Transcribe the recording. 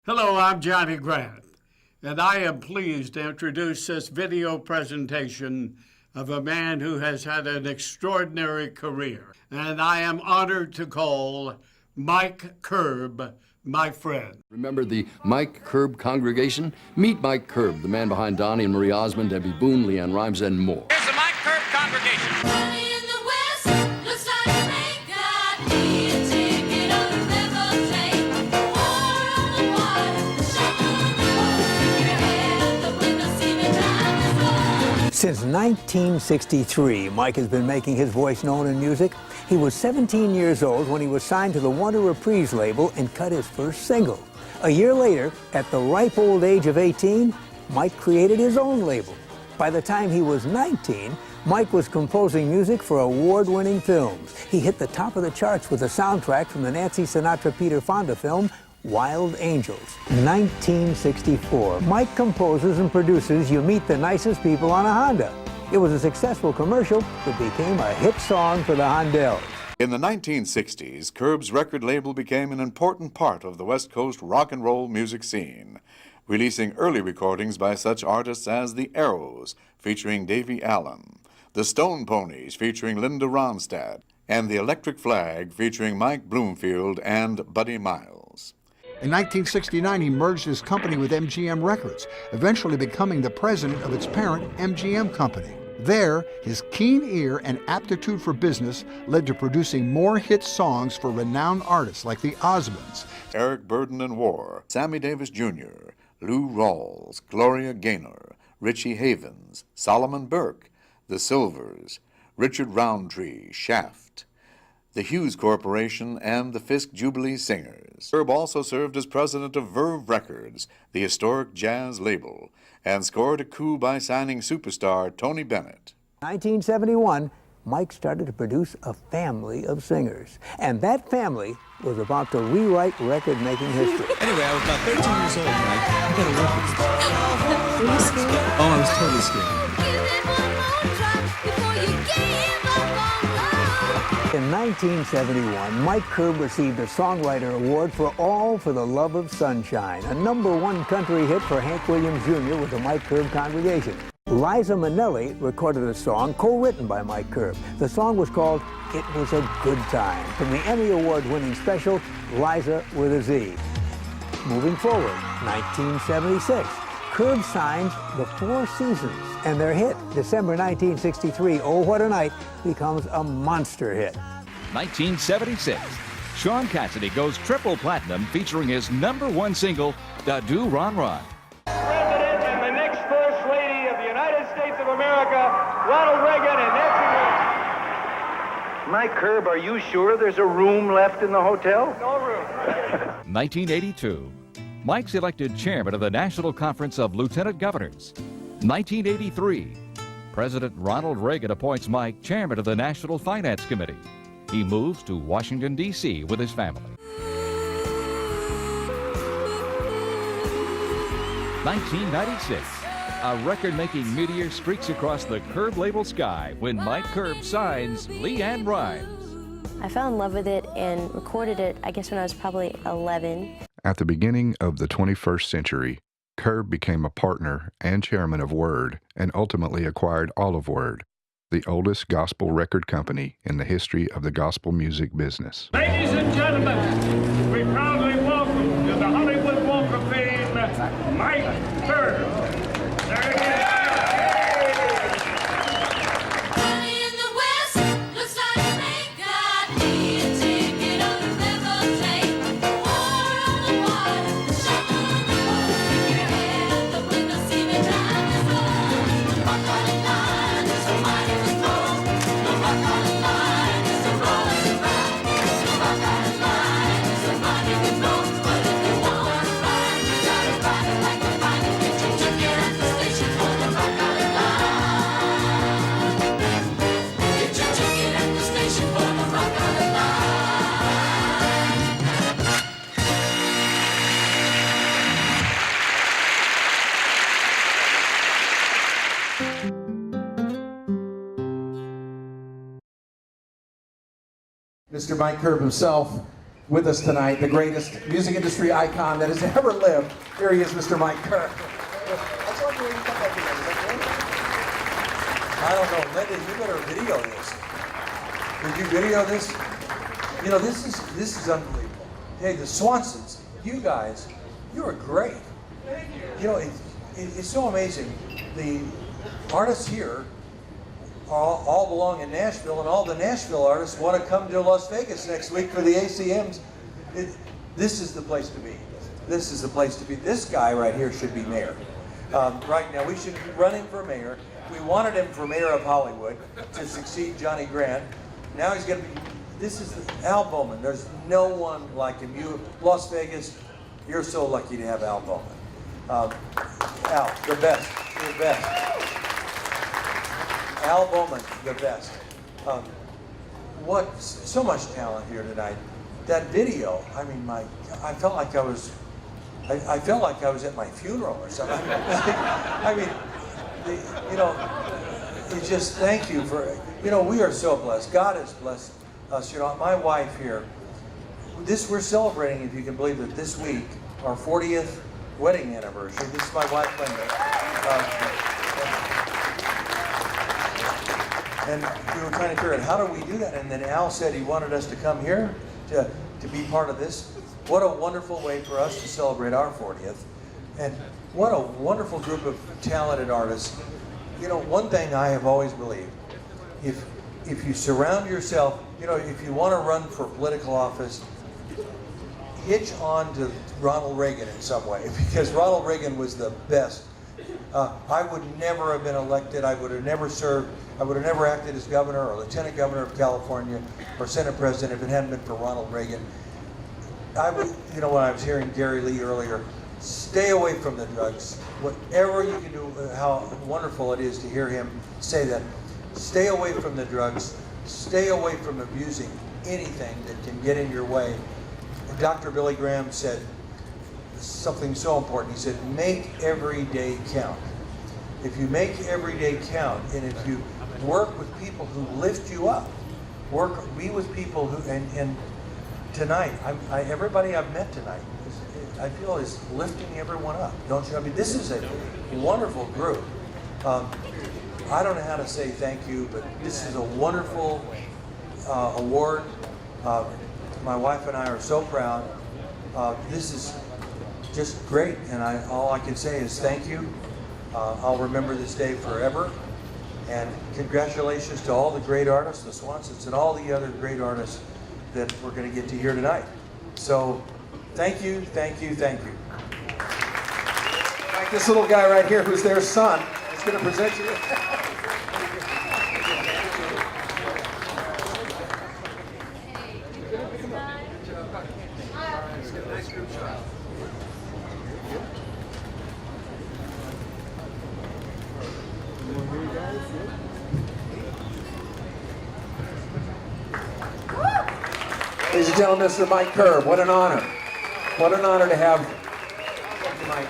Hello, I'm Johnny Grant, and I am pleased to introduce this video presentation of a man who has had an extraordinary career, and I am honored to call Mike Curb my friend. Remember the Mike Curb congregation? Meet Mike Curb, the man behind Donnie and Marie Osmond, Debbie Boone, Leanne Rimes, and more. Here's the Mike Curb congregation. Since 1963, Mike has been making his voice known in music. He was 17 years old when he was signed to the Wonder Reprise label and cut his first single. A year later, at the ripe old age of 18, Mike created his own label. By the time he was 19, Mike was composing music for award-winning films. He hit the top of the charts with a soundtrack from the Nancy Sinatra-Peter Fonda film, Wild Angels. 1964, Mike composes and produces You Meet the Nicest People on a Honda. It was a successful commercial that became a hit song for the Hondells. In the 1960s, Curb's record label became an important part of the West Coast rock and roll music scene, releasing early recordings by such artists as the Arrows, featuring Davy Allen, the Stone Ponies, featuring Linda Ronstadt, and the Electric Flag, featuring Mike Bloomfield and Buddy Miles. In 1969, he merged his company with MGM Records, eventually becoming the president of its parent, MGM Company. There, his keen ear and aptitude for business led to producing more hit songs for renowned artists like the Osmonds, Eric Burdon and War, Sammy Davis Jr., Lou Rawls, Gloria Gaynor, Richie Havens, Solomon Burke, The Silvers, Richard Roundtree, Shaft, the Hughes Corporation, and the Fisk Jubilee Singers. Curb also served as president of Verve Records, the historic jazz label, and scored a coup by signing superstar Tony Bennett. 1971, Mike started to produce a family of singers, and that family was about to rewrite record-making history. Anyway, I was about 13 years old, Mike. I got a record. Were you scared? Oh, I was totally scared. In 1971, Mike Curb received a Songwriter Award for All for the Love of Sunshine, a #1 country hit for Hank Williams Jr. with the Mike Curb congregation. Liza Minnelli recorded a song co-written by Mike Curb. The song was called It Was a Good Time, from the Emmy Award-winning special, Liza with a Z. Moving forward, 1976, Curb signs the Four Seasons, and their hit, December 1963, Oh What a Night, becomes a monster hit. 1976, Sean Cassidy goes triple platinum featuring his #1 single, Da Do Ron Ron. President and the next First Lady of the United States of America, Ronald Reagan and Nancy Reagan. Mike Curb, are you sure there's a room left in the hotel? No room. 1982, Mike's elected chairman of the National Conference of Lieutenant Governors. 1983, President Ronald Reagan appoints Mike chairman of the National Finance Committee. He moves to Washington, D.C. with his family. 1996, a record-making meteor streaks across the Curb label sky when Mike Curb signs Leanne Rimes. I fell in love with it and recorded it, I guess, when I was probably 11. At the beginning of the 21st century, Curb became a partner and chairman of Word and ultimately acquired Olive Word, the oldest gospel record company in the history of the gospel music business. Ladies and gentlemen, we proudly welcome to the Hollywood Walk of Fame, Mike Curb. There he is. Mr. Mike Curb himself with us tonight, the greatest music industry icon that has ever lived. Here he is, Mr. Mike Curb. I don't know, Linda, you better video this. Did you video this? You know, this is unbelievable. Hey, the Swansons, you guys, you are great. You know, it's so amazing. The artists here all belong in Nashville, and all the Nashville artists want to come to Las Vegas next week for the ACMs. This is the place to be. This is the place to be. This guy right here should be mayor. Right now, we should run him for mayor. We wanted him for mayor of Hollywood to succeed Johnny Grant. Now he's going to be, this is Al Bowman. There's no one like him. You, Las Vegas, you're so lucky to have Al Bowman. Al, the best, the best. Al Bowman, the best. So much talent here tonight. That video, I mean, I felt like I was at my funeral or something. I mean, you know, it's just thank you for, you know, we are so blessed. God has blessed us. You know, my wife here, we're celebrating, if you can believe it, this week, our 40th wedding anniversary. This is my wife, Linda. And we were trying to figure out how do we do that, and then Al said he wanted us to come here to be part of this. What a wonderful way for us to celebrate our 40th, and what a wonderful group of talented artists. You know, one thing I have always believed, if you surround yourself, you know, if you want to run for political office, hitch on to Ronald Reagan in some way, because Ronald Reagan was the best. I would never have been elected. I would have never served. I would have never acted as governor or lieutenant governor of California or Senate president if it hadn't been for Ronald Reagan. I would, you know, when I was hearing Gary Lee earlier, stay away from the drugs. Whatever you can do, how wonderful it is to hear him say that. Stay away from the drugs. Stay away from abusing anything that can get in your way. And Dr. Billy Graham said something so important. He said, make every day count. If you make every day count, and if you work with people who lift you up, be with people who, and tonight, everybody I've met tonight, I feel is lifting everyone up, don't you? I mean, this is a wonderful group. I don't know how to say thank you, but this is a wonderful award. My wife and I are so proud. This is just great, and all I can say is thank you. I'll remember this day forever. And congratulations to all the great artists, the Swansons, and all the other great artists that we're going to get to hear tonight. So, thank you, thank you, thank you. Like this little guy right here, who's their son, is going to present you. Ladies and gentlemen, Mr. Mike Curb, what an honor. What an honor to have Mike.